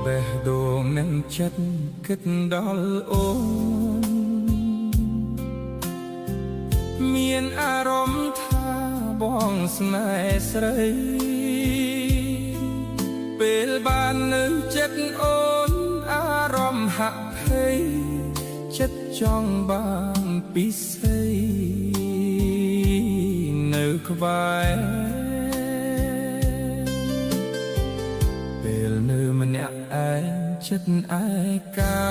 បេះដូងនឹងចិត្តគិតដល់អូនមានអារម្មណ៍ថាបងស្នេហ៍ស្រីពេលបាននៅចិត្តអូនអារម្មណ៍ហាក់ភ័យចិត្តចង់បានពិសេសនៅក្បែរពេលនៅម្នាក់ឯងចិត្តឯកា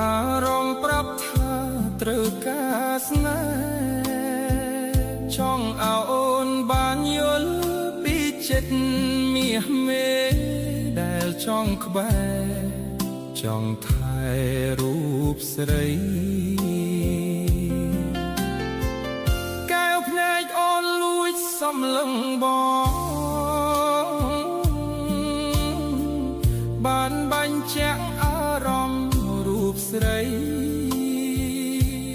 អារម្មណ៍ប្រាប់ថាត្រូវការស្នេហ៍ចង់ឲ្យអូនបានយល់ពីចិត្តមាសមេដែលចង់ក្បែរចង់ថែរូបស្រីកែវភ្នែកអូនលួចសំឡឹងបងបានបាញ់ចាក់អារម្មណ៍រូបស្រី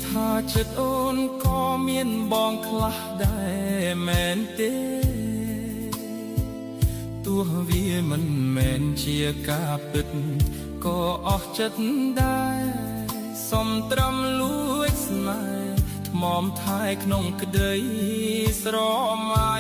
ថាចិត្តអូនក៏មានបងខ្លះដែរមែនទេទោះវាមិនមែនជាការពិតក៏អស់ចិត្តដែរសំត្រឹមលួចស្នេហ៍ថ្មថែក្នុងក្តីស្រមៃ